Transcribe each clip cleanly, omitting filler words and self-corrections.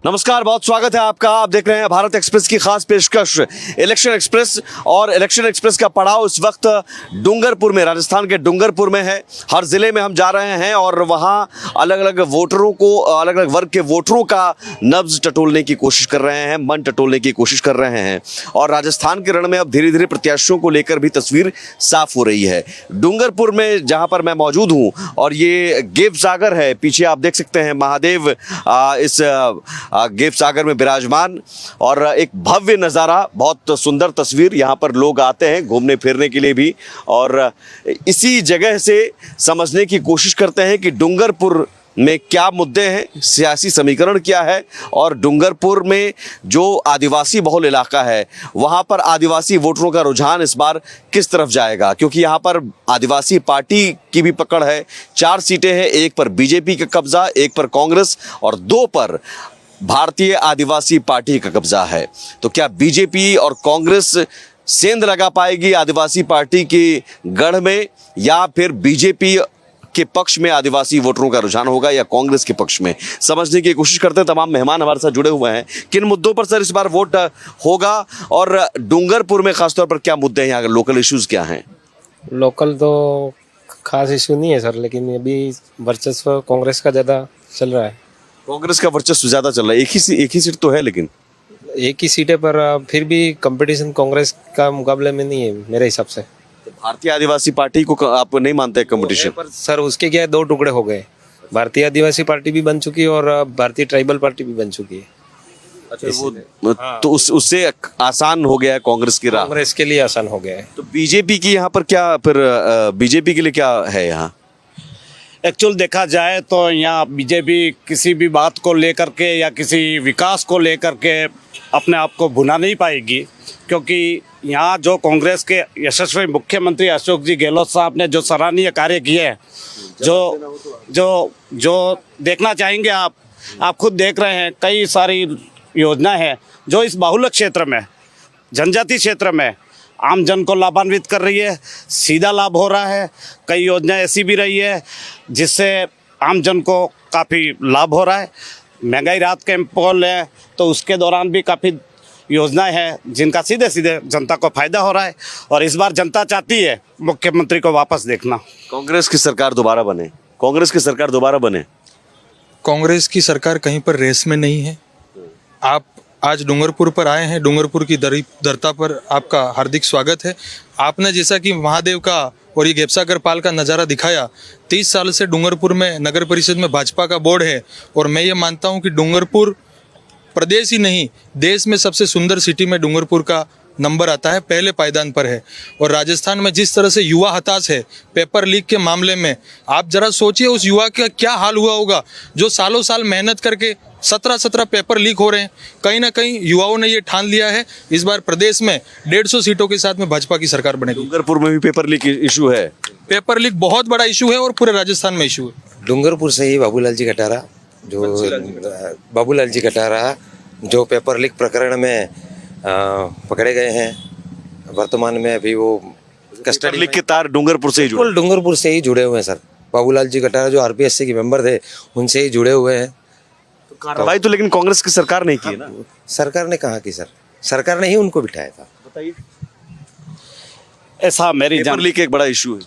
नमस्कार, बहुत स्वागत है आपका। आप देख रहे हैं भारत एक्सप्रेस की खास पेशकश इलेक्शन एक्सप्रेस। और इलेक्शन एक्सप्रेस का पड़ाव इस वक्त डूंगरपुर में, राजस्थान के डूंगरपुर में है। हर जिले में हम जा रहे हैं और वहां अलग अलग वोटरों को, अलग अलग वर्ग के वोटरों का नब्ज टटोलने की कोशिश कर रहे हैं, मन टटोलने की कोशिश कर रहे हैं। और राजस्थान के रण में अब धीरे धीरे प्रत्याशियों को लेकर भी तस्वीर साफ हो रही है। डूंगरपुर में जहां पर मैं मौजूद हूं, और ये गेव सागर है, पीछे आप देख सकते हैं महादेव इस गेव सागर में विराजमान, और एक भव्य नज़ारा, बहुत सुंदर तस्वीर। यहाँ पर लोग आते हैं घूमने फिरने के लिए भी, और इसी जगह से समझने की कोशिश करते हैं कि डूंगरपुर में क्या मुद्दे हैं, सियासी समीकरण क्या है, और डूंगरपुर में जो आदिवासी बहुल इलाका है वहाँ पर आदिवासी वोटरों का रुझान इस बार किस तरफ जाएगा। क्योंकि यहाँ पर आदिवासी पार्टी की भी पकड़ है। 4 सीटें हैं, एक पर बीजेपी का कब्जा, एक पर कांग्रेस और 2 पर भारतीय आदिवासी पार्टी का कब्जा है। तो क्या बीजेपी और कांग्रेस सेंध लगा पाएगी आदिवासी पार्टी की गढ़ में, या फिर बीजेपी के पक्ष में आदिवासी वोटरों का रुझान होगा या कांग्रेस के पक्ष में? समझने की कोशिश करते हैं। तमाम मेहमान हमारे साथ जुड़े हुए हैं। किन मुद्दों पर सर इस बार वोट होगा, और डूंगरपुर में खासतौर पर क्या मुद्दे हैं, यहाँ लोकल इश्यूज क्या हैं? लोकल तो खास इशू नहीं है सर, लेकिन अभी वर्चस्व कांग्रेस का ज़्यादा चल रहा है। कांग्रेस का वर्चस्व ज्यादा चल रहा है। एक ही सीट तो है, लेकिन एक ही सीट है, पर फिर भी कंपटीशन कांग्रेस का मुकाबले में नहीं है मेरे हिसाब से। तो भारतीय आदिवासी पार्टी को आप नहीं मानते कंपटीशन? पर सर उसके क्या है, 2 टुकड़े हो गए। भारतीय आदिवासी पार्टी भी बन चुकी है और भारतीय ट्राइबल पार्टी भी बन चुकी है। अच्छा, तो उससे आसान हो गया है कांग्रेस की राह? कांग्रेस के लिए आसान हो गया है। तो बीजेपी की यहाँ पर क्या, फिर बीजेपी के लिए क्या है यहाँ? एक्चुअल देखा जाए तो यहाँ बीजेपी किसी भी बात को लेकर के या किसी विकास को लेकर के अपने आप को भुना नहीं पाएगी, क्योंकि यहाँ जो कांग्रेस के यशस्वी मुख्यमंत्री अशोक जी गहलोत साहब ने जो सराहनीय कार्य किए हैं, जो देखना चाहेंगे आप खुद देख रहे हैं। कई सारी योजना है जो इस बाहुल्य क्षेत्र में, जनजाति क्षेत्र में आम जन को लाभान्वित कर रही है, सीधा लाभ हो रहा है। कई योजना ऐसी भी रही है जिससे आम जन को काफ़ी लाभ हो रहा है। महंगाई राहत कैंप है तो उसके दौरान भी काफ़ी योजनाएं हैं जिनका सीधे सीधे जनता को फायदा हो रहा है। और इस बार जनता चाहती है मुख्यमंत्री को वापस देखना। कांग्रेस की सरकार दोबारा बने, कांग्रेस की सरकार दोबारा बने। कांग्रेस की सरकार कहीं पर रेस में नहीं है। आप आज डूंगरपुर पर आए हैं, डूंगरपुर की धरता पर आपका हार्दिक स्वागत है। आपने जैसा कि महादेव का और ये गेवसागर पाल का नज़ारा दिखाया, 30 साल से डूंगरपुर में नगर परिषद में भाजपा का बोर्ड है, और मैं ये मानता हूँ कि डूंगरपुर प्रदेश ही नहीं देश में सबसे सुंदर सिटी में डूंगरपुर का नंबर आता है, पहले पायदान पर है। और राजस्थान में जिस तरह से युवा हताश है पेपर लीक के मामले में, आप जरा सोचिए उस युवा का क्या हाल हुआ होगा जो सालों साल मेहनत करके 17 पेपर लीक हो रहे हैं। कहीं ना कहीं युवाओं ने ये ठान लिया है इस बार प्रदेश में 150 सीटों के साथ में भाजपा की सरकार बनेगी। डूंगरपुर में भी पेपर लीक इशू है। पेपर लीक बहुत बड़ा इशू है और पूरे राजस्थान में इशू है। डूंगरपुर से ही बाबूलाल जी कटारा जो पेपर लीक प्रकरण में पकड़े गए हैं, वर्तमान में अभी वो कस्टडी लीक के तार डूंगरपुर से ही जुड़े, बिल्कुल डूंगरपुर से ही जुड़े हुए हैं सर। बाबूलाल जी कटारा जो आरपीएससी के मेंबर थे उनसे ही जुड़े हुए हैं। कार्रवाई तो लेकिन कांग्रेस की सरकार नहीं की ना। सरकार ने कहा कि सर, सरकार ने ही उनको बिठाया था। बताइए। ऐसा मेरी पेपर लीक एक बड़ा इशू है।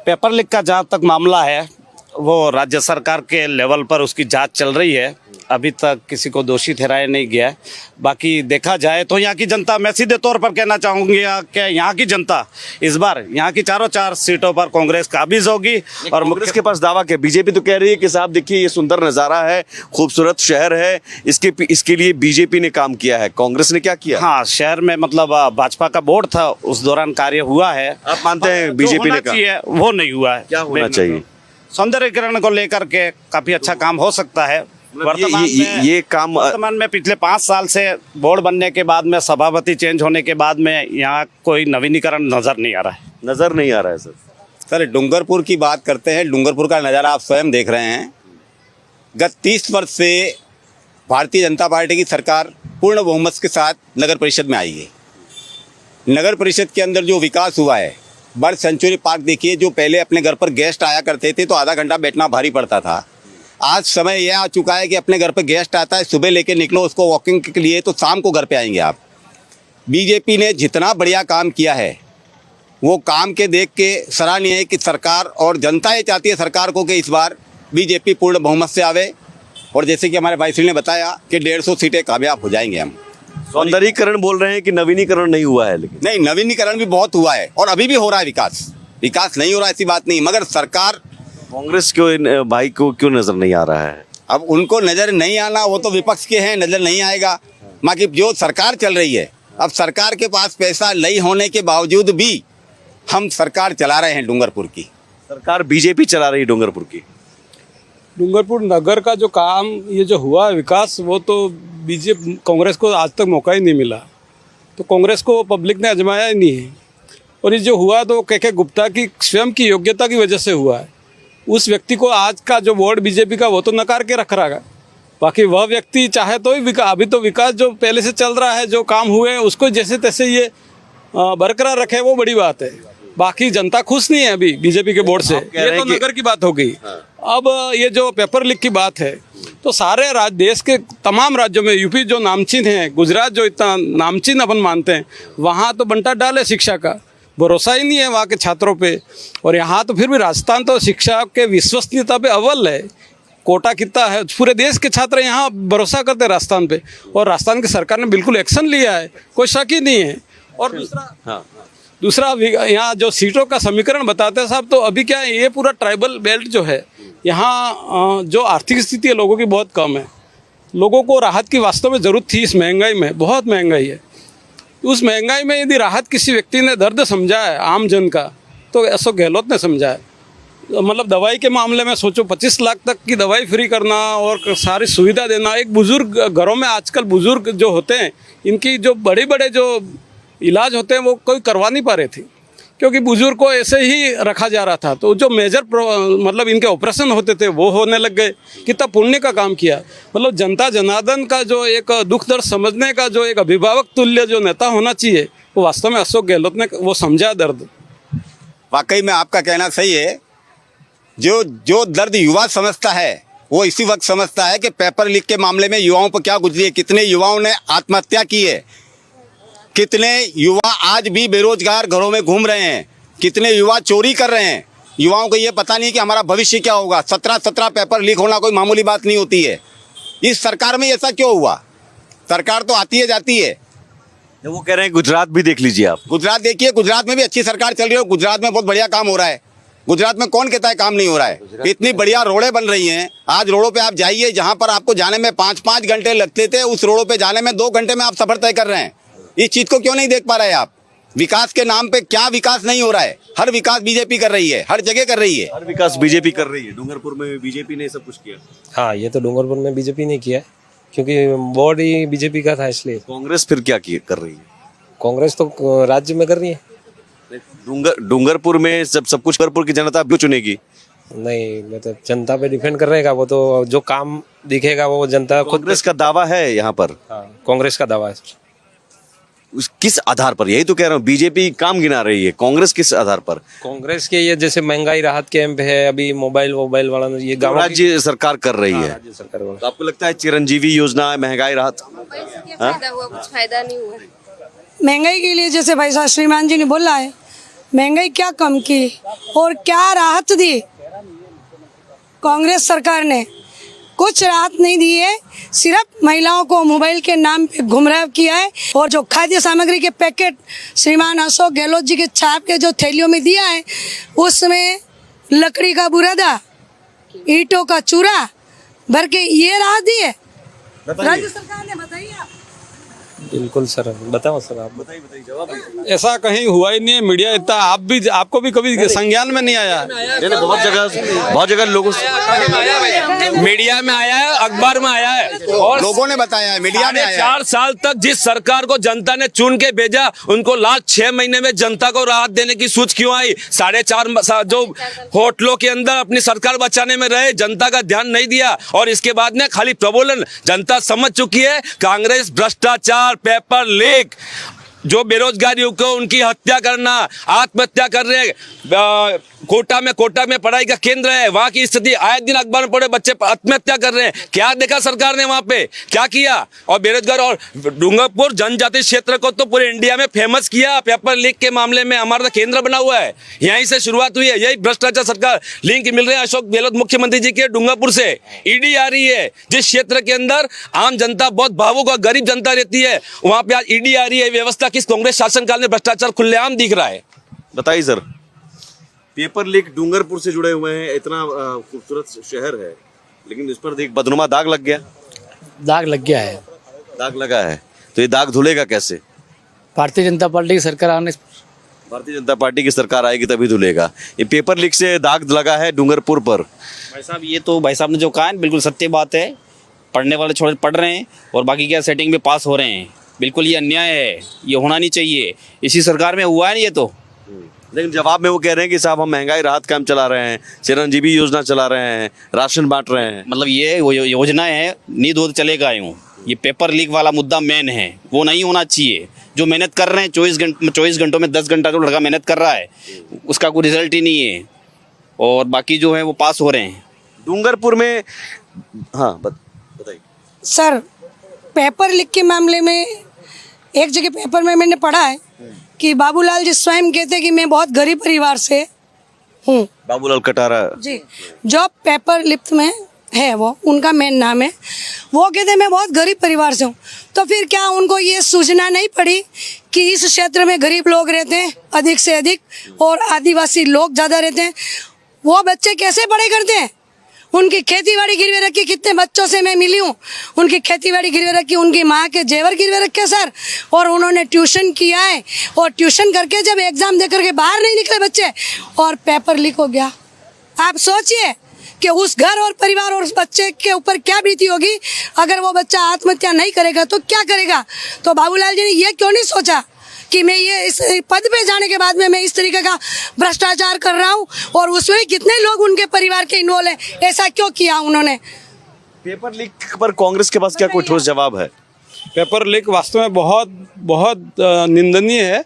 पेपर लीक का जहाँ तक मामला है वो राज्य सरकार के लेवल पर उसकी जांच चल रही है। अभी तक किसी को दोषी ठहराया नहीं गया है। बाकी देखा जाए तो यहाँ की जनता, मैं सीधे तौर पर कहना चाहूँगी कि यहाँ की जनता इस बार यहाँ की 4 सीटों पर कांग्रेस काबिज होगी। और कांग्रेस के पास दावा क्या? बीजेपी तो कह रही है कि साहब देखिए ये सुंदर नज़ारा है, खूबसूरत शहर है, इसके लिए बीजेपी ने काम किया है। कांग्रेस ने क्या किया? हाँ, शहर में मतलब भाजपा का बोर्ड था, उस दौरान कार्य हुआ है। आप मानते हैं बीजेपी ने किया वो नहीं हुआ है? क्या होना चाहिए? सौंदर्यीकरण को लेकर के काफी अच्छा काम हो सकता है। वर्तमान में पिछले 5 साल से बोर्ड बनने के बाद में, सभापति चेंज होने के बाद में यहाँ कोई नवीनीकरण नजर नहीं आ रहा है। सर डूंगरपुर की बात करते हैं। डूंगरपुर का नज़ारा आप स्वयं देख रहे हैं। गत 30 वर्ष से भारतीय जनता पार्टी की सरकार पूर्ण बहुमत के साथ नगर परिषद में आई है। नगर परिषद के अंदर जो विकास हुआ है, बर्ड सेंचुरी पार्क देखिए, जो पहले अपने घर पर गेस्ट आया करते थे तो आधा घंटा बैठना भारी पड़ता था, आज समय यह आ चुका है कि अपने घर पे गेस्ट आता है, सुबह लेके निकलो उसको वॉकिंग के लिए, तो शाम को घर पे आएंगे आप। बीजेपी ने जितना बढ़िया काम किया है वो काम के देख के सराहनीय है कि सरकार और जनता ये चाहती है सरकार को कि इस बार बीजेपी पूर्ण बहुमत से आवे, और जैसे कि हमारे भाई श्री ने बताया कि 150 सीटें कामयाब हो जाएंगे हम। सौंदर्यीकरण बोल रहे हैं कि नवीनीकरण नहीं हुआ है, लेकिन नहीं, नवीनीकरण भी बहुत हुआ है और अभी भी हो रहा है विकास नहीं हो रहा ऐसी बात नहीं, मगर सरकार कांग्रेस क्यों इन भाई को क्यों नजर नहीं आ रहा है? अब उनको नज़र नहीं आना, वो तो विपक्ष के हैं, नज़र नहीं आएगा। बाकी जो सरकार चल रही है, अब सरकार के पास पैसा नहीं होने के बावजूद भी हम सरकार चला रहे हैं डूंगरपुर की। सरकार बीजेपी चला रही है डूंगरपुर की। डूंगरपुर नगर का जो काम ये जो हुआ विकास, वो तो बीजेपी कांग्रेस को आज तक मौका ही नहीं मिला, तो कांग्रेस को पब्लिक ने आजमाया ही नहीं है। और ये जो हुआ तो के गुप्ता की स्वयं की योग्यता की वजह से हुआ है। उस व्यक्ति को आज का जो बोर्ड बीजेपी का वो तो नकार के रख रहा है, बाकी वह व्यक्ति चाहे तो ही अभी तो विकास जो पहले से चल रहा है, जो काम हुए उसको जैसे तैसे ये बरकरार रखे, वो बड़ी बात है। बाकी जनता खुश नहीं है अभी बीजेपी के बोर्ड से। ये तो नगर की बात हो गई। अब ये जो पेपर लीक की बात है, तो सारे देश के तमाम राज्यों में, यूपी जो नामचीन है, गुजरात जो इतना नामचीन अपन मानते हैं, वहाँ तो बंटा डाल है शिक्षा का, भरोसा ही नहीं है वहाँ के छात्रों पे। और यहाँ तो फिर भी राजस्थान तो शिक्षा के विश्वसनीयता पे अव्वल है। कोटा कितना है, पूरे देश के छात्र यहाँ भरोसा करते हैं राजस्थान पे, और राजस्थान की सरकार ने बिल्कुल एक्शन लिया है, कोई शक ही नहीं है। और दूसरा यहाँ जो सीटों का समीकरण बताते हैं साहब, तो अभी क्या है, ये पूरा ट्राइबल बेल्ट जो है, यहाँ जो आर्थिक स्थिति है लोगों की बहुत कम है। लोगों को राहत की वास्तव में ज़रूरत थी। इस महंगाई में, बहुत महंगाई है, उस महंगाई में यदि राहत किसी व्यक्ति ने दर्द समझा है आम जन का, तो अशोक गहलोत ने समझा है। मतलब दवाई के मामले में सोचो, 25 लाख तक की दवाई फ्री करना और सारी सुविधा देना। एक बुज़ुर्ग घरों में आजकल बुज़ुर्ग जो होते हैं, इनकी जो बड़े बड़े जो इलाज होते हैं वो कोई करवा नहीं पा रहे थे, क्योंकि बुजुर्ग को ऐसे ही रखा जा रहा था। तो जो मेजर मतलब इनके ऑपरेशन होते थे वो होने लग गए। कितना पुण्य का काम किया। मतलब जनता जनार्दन का जो एक दुख दर्द समझने का जो एक अभिभावक तुल्य जो नेता होना चाहिए, वो वास्तव में अशोक गहलोत ने वो समझा दर्द। वाकई में आपका कहना सही है। जो दर्द युवा समझता है वो इसी वक्त समझता है कि पेपर लीक के मामले में युवाओं पर क्या गुजरी है, कितने युवाओं ने आत्महत्या की है, कितने युवा आज भी बेरोजगार घरों में घूम रहे हैं, कितने युवा चोरी कर रहे हैं। युवाओं को ये पता नहीं कि हमारा भविष्य क्या होगा। 17 पेपर लीक होना कोई मामूली बात नहीं होती है। इस सरकार में ऐसा क्यों हुआ? सरकार तो आती है जाती है। वो कह रहे हैं गुजरात भी देख लीजिए आप। गुजरात देखिए, गुजरात में भी अच्छी सरकार चल रही है। गुजरात में बहुत बढ़िया काम हो रहा है। गुजरात में कौन कहता है काम नहीं हो रहा है? इतनी बढ़िया रोडें बन रही हैं। आज रोडों पे आप जाइए, जहां पर आपको जाने में 5-5 घंटे लगते थे, उस रोडों पे जाने में 2 घंटे में आप सफर तय कर रहे हैं। इस चीज को क्यों नहीं देख पा रहे आप? विकास के नाम पे क्या विकास नहीं हो रहा है? हर विकास बीजेपी कर रही है, हर जगह कर रही है। हर विकास बीजेपी कर रही है। डूंगरपुर में बीजेपी ने सब कुछ किया। हाँ, ये तो डूंगरपुर में बीजेपी ने किया है, क्योंकि बोर्ड ही बीजेपी का था, इसलिए। कांग्रेस फिर क्या कर रही है? कांग्रेस तो राज्य में कर रही है। डूंगरपुर में सब कुछ डूंगरपुर की जनता क्यों चुनेगी? नहीं, मतलब जनता पे डिपेंड कर रहेगा। वो तो जो काम दिखेगा वो जनता खुद। कांग्रेस का दावा है यहाँ पर। हाँ, कांग्रेस का दावा है। किस आधार पर? यही तो कह रहा हूँ, बीजेपी काम गिना रही है, कांग्रेस किस आधार पर? कांग्रेस के ये जैसे महंगाई राहत कैंप है, अभी मोबाइल वाला ये गाँव राज्य सरकार कर रही है। राज्य सरकार वाला। तो आपको लगता है चिरंजीवी योजना, महंगाई राहत, फायदा हुआ? कुछ फायदा नहीं हुआ। महंगाई के लिए जैसे भाई साहब श्रीमान जी ने बोला है, महंगाई क्या कम की और क्या राहत दी कांग्रेस सरकार ने? कुछ राहत नहीं दी है। सिर्फ महिलाओं को मोबाइल के नाम पे गुमराह किया है। और जो खाद्य सामग्री के पैकेट श्रीमान अशोक गहलोत जी के छाप के जो थैलियों में दिया है, उसमें लकड़ी का बुरादा, ईंटों का चूरा भर के ये राहत दी है राज्य सरकार ने। बताइए आप। बिल्कुल सर, बताओ सर, आप बताइए जवाब। ऐसा कहीं हुआ ही नहीं है। मीडिया इतना आपको भी कभी संज्ञान में नहीं आया। बहुत जगह लोगों से मीडिया में आया है, अखबार में आया है, और लोगों ने बताया है, मीडिया में आया है। 4 साल तक जिस सरकार को जनता ने चुन के भेजा, उनको लास्ट 6 महीने में जनता को राहत देने की सोच क्यों आई? 4.5 जो होटलों के अंदर अपनी सरकार बचाने में रहे, जनता का ध्यान नहीं दिया। और इसके बाद में खाली प्रबोधन। जनता समझ चुकी है कांग्रेस भ्रष्टाचार, पेपर लीक, जो बेरोजगार युवकों उनकी हत्या करना, आत्महत्या कर रहे कोटा में पढ़ाई का केंद्र है, वहां की स्थिति आए दिन अखबार में पढ़े बच्चे आत्महत्या कर रहे हैं। क्या देखा सरकार ने वहां पे, क्या किया? और बेरोजगार, और डूंगरपुर जनजाति क्षेत्र को तो पूरे इंडिया में फेमस किया पेपर लीक के मामले में, हमारा तो केंद्र बना हुआ है, यहीं से शुरुआत हुई है। यही भ्रष्टाचार सरकार लिंक मिल रहे हैं अशोक गहलोत मुख्यमंत्री जी के डूंगरपुर से। ईडी आ रही है, जिस क्षेत्र के अंदर आम जनता बहुत भावुक और गरीब जनता रहती है, वहां पे आज ईडी आ रही है। व्यवस्था किस कांग्रेस शासनकाल में भ्रष्टाचार खुलेआम दिख रहा है। बताइए सर, पेपर लीक डूंगरपुर से जुड़े हुए हैं, इतना खूबसूरत शहर है, लेकिन इस पर एक बदनुमा दाग लग गया। दाग लग गया है। दाग लगा है तो ये दाग धुलेगा कैसे? भारतीय जनता पार्टी की सरकार आने भारतीय जनता पार्टी की सरकार आएगी तभी धुलेगा। ये पेपर लीक से दाग लगा है डूंगरपुर पर। भाई साहब, ये तो भाई साहब ने जो कहा है बिल्कुल सत्य बात है। पढ़ने वाले छोटे पढ़ रहे हैं और बाकी क्या सेटिंग में पास हो रहे हैं। बिल्कुल ये अन्याय है, ये होना नहीं चाहिए। इसी सरकार में हुआ है नहीं ये तो। लेकिन जवाब में वो कह रहे हैं कि साहब हम महंगाई राहत काम चला रहे हैं, चिरंजीवी योजना चला रहे हैं, राशन बांट रहे हैं। मतलब ये वो योजना है, नींद हो चलेगा यूँ। ये पेपर लीक वाला मुद्दा मेन है, वो नहीं होना चाहिए। जो मेहनत कर रहे हैं 24 घंटों में 10 घंटा जो लड़का मेहनत कर रहा है, उसका कोई रिजल्ट ही नहीं है, और बाकी जो है वो पास हो रहे हैं। डूंगरपुर में हाँ बताइए सर, पेपर लीक के मामले में एक जगह पेपर में मैंने पढ़ा है कि बाबूलाल जी स्वयं कहते हैं कि मैं बहुत गरीब परिवार से हूँ। बाबूलाल कटारा जी, जो पेपर लिफ्ट में है वो उनका मेन नाम है, वो कहते हैं मैं बहुत गरीब परिवार से हूँ। तो फिर क्या उनको ये सूचना नहीं पड़ी कि इस क्षेत्र में गरीब लोग रहते हैं अधिक से अधिक, और आदिवासी लोग ज़्यादा रहते हैं? वो बच्चे कैसे पढ़ाई करते हैं? उनकी खेतीबाड़ी गिरवे रखी, कितने बच्चों से मैं मिली हूँ, उनकी खेतीबाड़ी गिरवे रखी, उनकी माँ के जेवर गिरवे रखे सर, और उन्होंने ट्यूशन किया है, और ट्यूशन करके जब एग्ज़ाम दे करके बाहर नहीं निकले बच्चे और पेपर लीक हो गया। आप सोचिए कि उस घर और परिवार और उस बच्चे के ऊपर क्या बीती होगी। अगर वो बच्चा आत्महत्या नहीं करेगा तो क्या करेगा? तो बाबूलाल जी ने ये क्यों नहीं सोचा कि मैं ये इस पद पे जाने के बाद में मैं इस तरीके का भ्रष्टाचार कर रहा हूँ, और उसमें कितने लोग उनके परिवार के इन्वॉल्व हैं, ऐसा क्यों किया उन्होंने? पेपर लीक पर कांग्रेस के पास क्या कोई ठोस जवाब है? पेपर लीक वास्तव में बहुत बहुत निंदनीय है।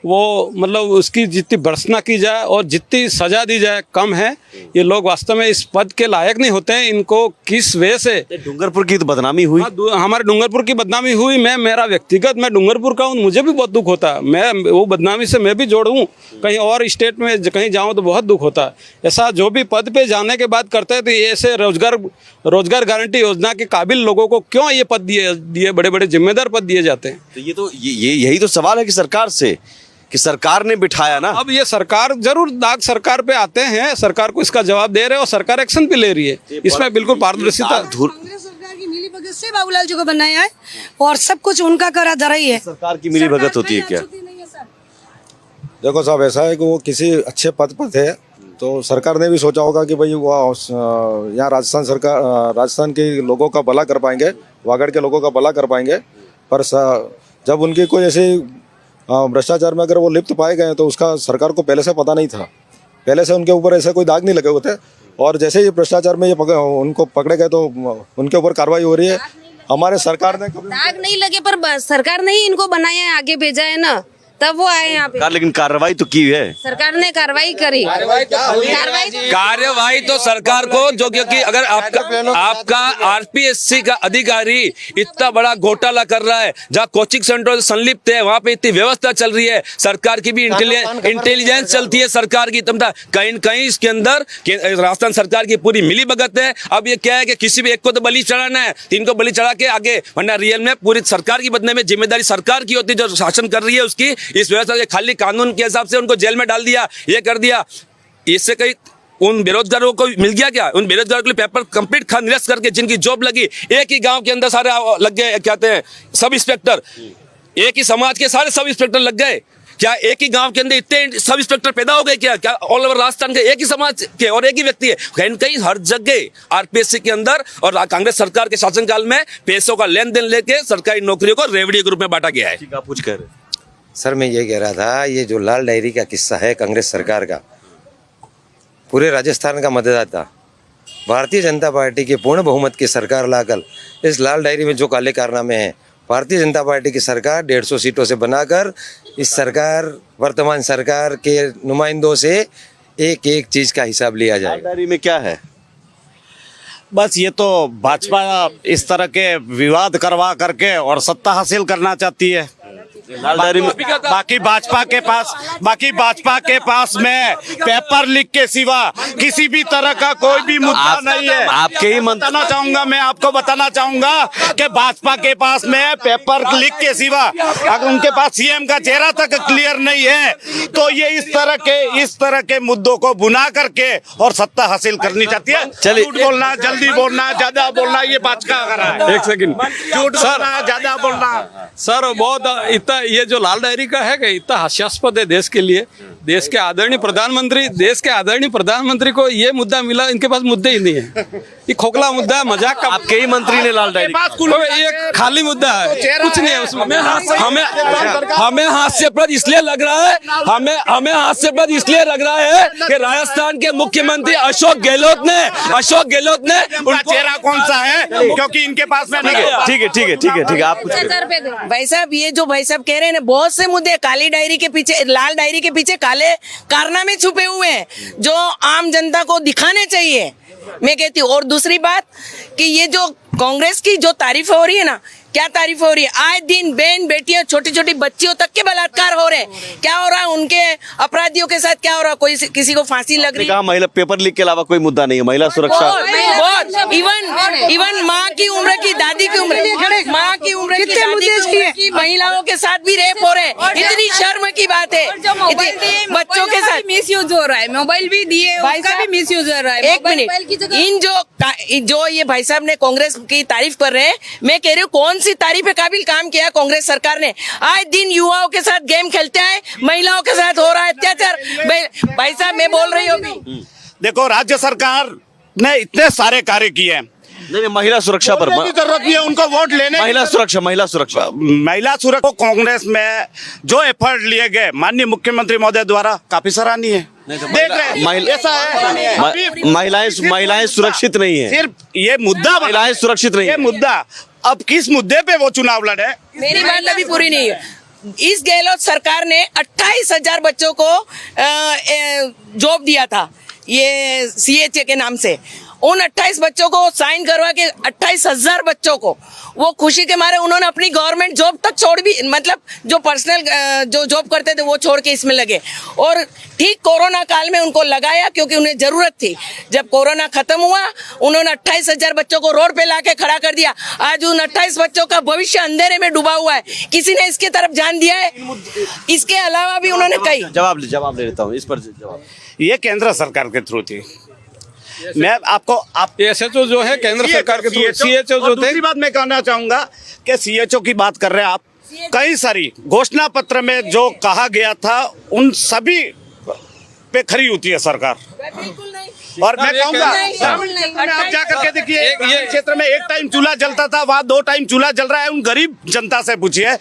वो मतलब उसकी जितनी भर्त्सना की जाए और जितनी सजा दी जाए कम है। ये लोग वास्तव में इस पद के लायक नहीं होते हैं। इनको किस वजह से डूंगरपुर की तो बदनामी हुई। हमारे डूंगरपुर की बदनामी हुई। मैं डूंगरपुर का हूँ, मुझे भी बहुत दुख होता है। मैं वो बदनामी से मैं भी जोड़ूँ, कहीं और स्टेट में कहीं जाऊँ तो बहुत दुख होता है। ऐसा जो भी पद पे जाने के बाद करते हैं तो ये ऐसे रोजगार गारंटी योजना के काबिल लोगों को क्यों ये पद दिए बड़े बड़े जिम्मेदार पद दिए जाते हैं? तो यही तो सवाल है कि सरकार से, कि सरकार ने बिठाया ना। अब ये सरकार जरूर दाग सरकार पे आते हैं, सरकार को इसका जवाब दे रहे हैं और सरकार एक्शन भी ले रही है। इसमें बिल्कुल पारदर्शिता। कांग्रेस सरकार की मिलीभगत से बाबूलाल जी को बनाया है और सब कुछ उनका करा धरा ही है। सरकार की मिलीभगत होती है क्या? देखो साहब, ऐसा है कि वो किसी अच्छे पद पर थे तो सरकार ने भी सोचा होगा कि भाई वो यहाँ राजस्थान के लोगों का भला कर पाएंगे, वागड़ के लोगों का भला कर पाएंगे। पर जब उनकी कोई ऐसी भ्रष्टाचार में अगर वो लिप्त पाए गए तो उसका सरकार को पहले से पता नहीं था, पहले से उनके ऊपर ऐसे कोई दाग नहीं लगे हुए थे। और जैसे ही भ्रष्टाचार में उनको पकड़े गए तो उनके ऊपर कार्रवाई हो रही है। हमारे सरकार ने दाग नहीं लगे पर सरकार ने ही इनको बनाया है, आगे भेजा है ना, तब वो आए यहाँ पे। लेकिन कार्रवाई तो की है सरकार ने कार्रवाई करी। कार्यवाही तो सरकार को, जो क्योंकि अगर आपका आरपीएससी का अधिकारी इतना बड़ा घोटाला कर रहा है, जहाँ कोचिंग सेंटर संलिप्त है, वहाँ पे इतनी व्यवस्था चल रही है, सरकार की भी इंटेलिजेंस चलती है, सरकार की तमता कहीं कहीं इसके अंदर राजस्थान सरकार की पूरी मिली भगत है। अब ये क्या है कि किसी भी एक को तो बलि चढ़ाना है, तीन को बलि चढ़ा के आगे, वरना रियल में पूरी सरकार की बदले में जिम्मेदारी सरकार की होती है, जो शासन कर रही है उसकी। इस व्यवस्था से खाली कानून के हिसाब से उनको जेल में डाल दिया, ये कर दिया। इससे कहीं उन बेरोजगारों को मिल गया क्या? उन बेरोजगारों के लिए पेपर कंप्लीट खा निरस्त करके जिनकी जॉब लगी, एक ही गांव के अंदर सारे लग गए, कहते हैं सब इंस्पेक्टर, एक ही समाज के सारे सब इंस्पेक्टर लग गए। क्या एक ही गांव के अंदर इतने सब इंस्पेक्टर पैदा हो गए क्या? क्या ऑल ओवर राजस्थान के एक ही समाज के और एक ही व्यक्ति है? कहीं कहीं हर जगह आरपीएससी के अंदर और कांग्रेस सरकार के शासनकाल में पैसों का लेन देन लेके सरकारी नौकरियों को रेवड़ी ग्रुप में बांटा गया है। आप कुछ कह रहे? सर मैं ये कह रहा था, ये जो लाल डायरी का किस्सा है कांग्रेस सरकार का, पूरे राजस्थान का मतदाता भारतीय जनता पार्टी के पूर्ण बहुमत की सरकार लाकर इस लाल डायरी में जो काले कारनामे हैं, भारतीय जनता पार्टी की सरकार 150 सीटों से बनाकर इस सरकार वर्तमान सरकार के नुमाइंदों से एक एक चीज़ का हिसाब लिया जाएगा। डायरी में क्या है? बस ये तो भाजपा इस तरह के विवाद करवा करके और सत्ता हासिल करना चाहती है। लाल डायरी में बाकी भाजपा के पास में पेपर लीक के सिवा किसी भी तरह का कोई भी मुद्दा नहीं है। आपके ही मैं आपको बताना चाहूंगा कि भाजपा के पास में पेपर लीक के सिवा अगर उनके पास सीएम का चेहरा तक क्लियर नहीं है तो ये इस तरह के मुद्दों को बुना करके और सत्ता हासिल करनी चाहती है। चलिए। झूठ बोलना, जल्दी बोलना, ज्यादा बोलना, ये भाजपा कर रहा है। एक सेकंड झूठ बोलना, ज्यादा बोलना। सर, बहुत इतना ये जो लाल डायरी का है कि इतना हास्यास्पद है देश के लिए। देश के आदरणीय प्रधानमंत्री को ये मुद्दा मिला, इनके पास मुद्दे ही नहीं है। ये खोखला मुद्दा है, मजाक का। आपके ही मंत्री ने लाल डायरी ये खाली मुद्दा है, कुछ नहीं है उसमें। हमें हास्यप्रद इसलिए लग रहा है कि राजस्थान के मुख्यमंत्री अशोक गहलोत ने उनका चेहरा कौन सा है, क्योंकि इनके पास में नहीं है। ठीक है आप कुछ भाई साहब, ये जो भाई साहब कह रहे हैं ना, बहुत से मुद्दे काली डायरी के पीछे, लाल डायरी के पीछे काले कारनामे छुपे हुए हैं जो आम जनता को दिखाने चाहिए, मैं कहती हूँ। और दूसरी बात कि ये जो कांग्रेस की जो तारीफ हो रही है ना, क्या तारीफ हो रही है, आए दिन बहन बेटियां छोटी छोटी बच्चियों तक के बलात्कार हो रहे हैं। क्या हो रहा है उनके अपराधियों के साथ, क्या हो रहा है, कोई किसी को फांसी लग रही है। कहा महिला पेपर लीक के अलावा कोई मुद्दा नहीं है, महिला सुरक्षा। बहुत इवन माँ की उम्र की, दादी की उम्र, माँ की उम्र की, दादी की महिलाओं के साथ भी रेप हो रहे हैं। इतनी शर्म की बात है। बच्चों के साथ मिसयूज हो रहा है, मोबाइल भी दिए, उसका भी मिसयूज हो रहा है। एक मिनट, इन जो ये भाई साहब ने कांग्रेस की तारीफ कर रहे हैं, मैं कह रही हूँ कौन सी तारीफ के काबिल काम किया कांग्रेस सरकार ने। आज दिन युवाओं के साथ गेम खेलते हैं, महिलाओं के साथ हो रहा है अत्याचार। भाई साहब, मैं बोल रही हूँ, देखो राज्य सरकार ने इतने सारे कार्य किए हैं। नहीं, महिला सुरक्षा पर जरूरत नहीं है उनको वोट लेने। महिला सुरक्षा को कांग्रेस में जो एफर्ट लिए गए माननीय मुख्यमंत्री महोदय द्वारा काफी सराहनीय है। देख रहे हैं ऐसा है, महिलाएं सुरक्षित नहीं है। सिर्फ ये मुद्दा, महिलाएं सुरक्षित नहीं ये मुद्दा, अब किस मुद्दे पे वो चुनाव लड़े? मेरी बात अभी पूरी नहीं है। इस गहलोत सरकार ने 28,000 बच्चों को जॉब दिया था, ये CHA के नाम से। उन 28 बच्चों को साइन करवा के 28,000 बच्चों को वो खुशी के मारे उन्होंने अपनी गवर्नमेंट जॉब तक छोड़ भी, मतलब जो पर्सनल जो जॉब करते थे वो छोड़ के इसमें लगे। और ठीक कोरोना काल में उनको लगाया क्योंकि उन्हें जरूरत थी। जब कोरोना खत्म हुआ, उन्होंने 28,000 बच्चों को रोड पे लाके खड़ा कर दिया। आज उन 28 बच्चों का भविष्य अंधेरे में डूबा हुआ है। किसी ने इसके तरफ ध्यान दिया है? इसके अलावा भी उन्होंने कई जवाब ले लेता हूँ इस पर जवाब। ये केंद्र सरकार के थ्रू थी। मैं आपको SHO जो है केंद्र सरकार के थ्रू, CHO जो थे। दूसरी बात मैं कहना चाहूंगा कि CHO की बात कर रहे हैं आप, कई सारी घोषणा पत्र में जो कहा गया था उन सभी पे खरी होती है सरकार। और मैं कहूँगा आप जाकर के देखिए, ये क्षेत्र में एक टाइम चूल्हा जलता था, वहाँ 2 टाइम चूल्हा जल रहा है। उन गरीब जनता से पूछिए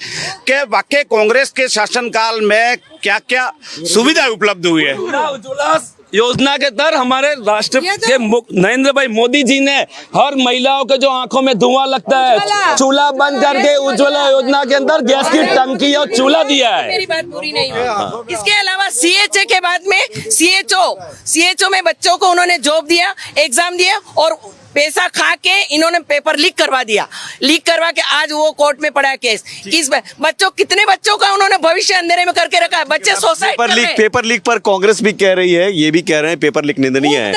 कि वाकई कांग्रेस के शासनकाल में क्या क्या सुविधाएं उपलब्ध हुई है। उज्ज्वला योजना के तहत हमारे राष्ट्र के नरेंद्र भाई मोदी जी ने हर महिलाओं के जो आंखों में धुआं लगता है, चूल्हा बंद करके उज्ज्वला योजना के अंदर गैस की टंकी और चूल्हा दिया है। मेरी बात पूरी नहीं हुई। इसके अलावा CHA के बाद में CHO में बच्चों को उन्होंने जॉब दिया, एग्जाम दिया और पैसा खा के इन्होंने पेपर लीक करवा दिया। लीक करवा के आज वो कोर्ट में पड़ा केस। कितने बच्चों का उन्होंने भविष्य अंधेरे में करके रखा है। बच्चे सुसाइड कर रहे हैं। पेपर लीक पर कांग्रेस भी कह रही है, ये भी कह रहे हैं पेपर लीक निंदनीय है।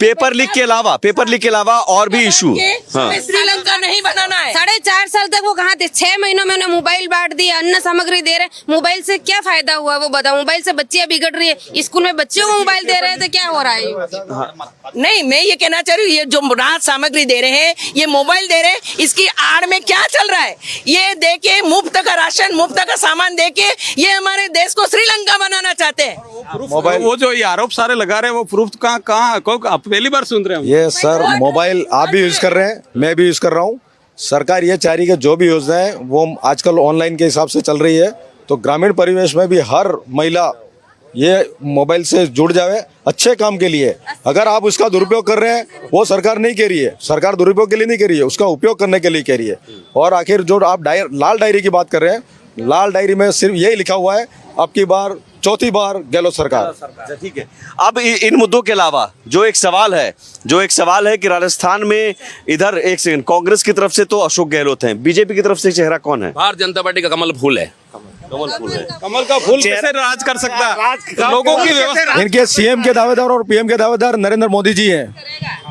पेपर लीक के अलावा और भी इशू। श्रीलंका नहीं बनाना है। 4.5 साल तक वो कहाँ थे? 6 महीनों में उन्हें मोबाइल बांट दिया, अन्न सामग्री दे रहे। मोबाइल से क्या फायदा हुआ वो बताओ? मोबाइल से बच्चियां बिगड़ रही है, स्कूल में बच्चों को मोबाइल दे रहे थे, क्या हो रहा है? नहीं, मैं ये कहना चाह रही हूँ, ये जो राहत सामग्री दे रहे हैं, ये मोबाइल दे रहे हैं, इसकी आड़ में क्या चल रहा है? ये देके मुफ्त का राशन, मुफ्त का सामान देके ये हमारे देश को श्रीलंका बनाना चाहते हैं। मोबाइल वो जो ये आरोप सारे लगा रहे हैं वो प्रूफ कहाँ आप पहली बार सुन रहे हैं? ये सर मोबाइल आप भी यूज कर रहे हैं, मैं भी यूज कर रहा हूँ। सरकार ये चाह रही है कि जो भी योजना है वो आजकल ऑनलाइन के हिसाब से चल रही है, तो ग्रामीण परिवेश में भी हर महिला ये मोबाइल से जुड़ जावे अच्छे काम के लिए। अगर आप उसका दुरुपयोग कर रहे हैं, वो सरकार नहीं कह रही है, सरकार दुरुपयोग के लिए नहीं कह रही है, उसका उपयोग करने के लिए कह रही है। और आखिर जो आप लाल डायरी की बात कर रहे हैं, लाल डायरी में सिर्फ यही लिखा हुआ है अब की बार चौथी बार गहलोत सरकार। अच्छा, ठीक है। अब इन मुद्दों के अलावा जो एक सवाल है कि राजस्थान में इधर एक सेकंड, कांग्रेस की तरफ से तो अशोक गहलोत हैं, बीजेपी की तरफ से चेहरा कौन है? भारतीय जनता पार्टी का कमल फूल है। कमल का फूल कैसे राज कर सकता है? लोगों की व्यवस्था इनके सीएम के दावेदार और पीएम के दावेदार नरेंद्र मोदी जी हैं।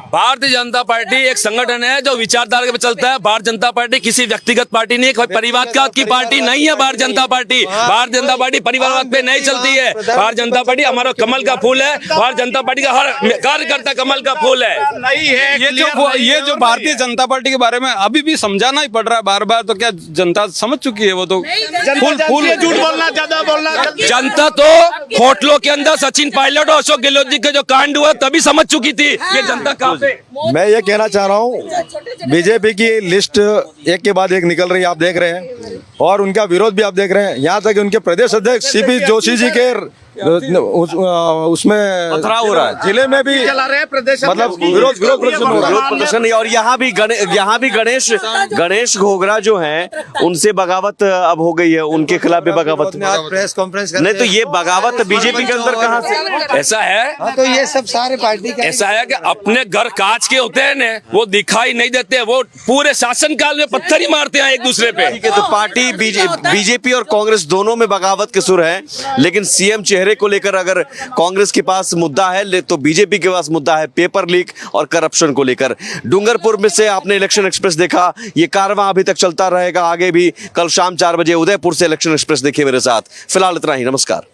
भारतीय जनता पार्टी एक संगठन है जो विचारधारा पे चलता है। भारतीय जनता पार्टी किसी व्यक्तिगत पार्टी नहीं है, कोई परिवारवाद की पार्टी नहीं है। भारतीय जनता पार्टी परिवारवाद पे नहीं चलती है। भारतीय जनता पार्टी हमारा कमल का फूल है। भारतीय जनता पार्टी का हर कार्यकर्ता कमल का फूल है। नहीं है ये जो भारतीय जनता पार्टी के बारे में अभी भी समझाना ही पड़ रहा है बार बार, तो क्या जनता समझ चुकी है? वो तो फूल झूठ बोलना, ज्यादा बोलना। जनता तो होटलों के अंदर सचिन पायलट और अशोक गहलोत जी के जो कांड हुआ तभी समझ चुकी थी ये जनता कहाँ पे। मैं ये कहना चाह रहा हूँ, बीजेपी की लिस्ट एक के बाद एक निकल रही है, आप देख रहे हैं, और उनका विरोध भी आप देख रहे हैं। यहाँ तक उनके प्रदेश अध्यक्ष सीपी जोशी जी के उसमें पथराव हो रहा है, जिले में भी मतलब विरोध प्रदर्शन। और यहाँ भी गणेश घोगरा जो हैं उनसे बगावत अब हो गई है, उनके खिलाफ भी बगावत। प्रेस कॉन्फ्रेंस नहीं तो ये बगावत बीजेपी के अंदर कहाँ से? ऐसा है, तो ये सब सारे पार्टी का ऐसा है कि अपने घर कांच के होते हैं ना, वो दिखाई नहीं देते, वो पूरे शासनकाल में पत्थर ही मारते हैं एक दूसरे पे। ठीक है, तो पार्टी बीजेपी और कांग्रेस दोनों में बगावत के सुर हैं, लेकिन सीएम चेहरे को लेकर अगर कांग्रेस के पास मुद्दा है तो बीजेपी के पास मुद्दा है पेपर लीक और करप्शन को लेकर। डूंगरपुर में से आपने इलेक्शन एक्सप्रेस देखा, ये कारवां अभी तक चलता रहेगा आगे भी। कल शाम 4 बजे उदयपुर से इलेक्शन एक्सप्रेस देखिए मेरे साथ। फिलहाल इतना ही, नमस्कार।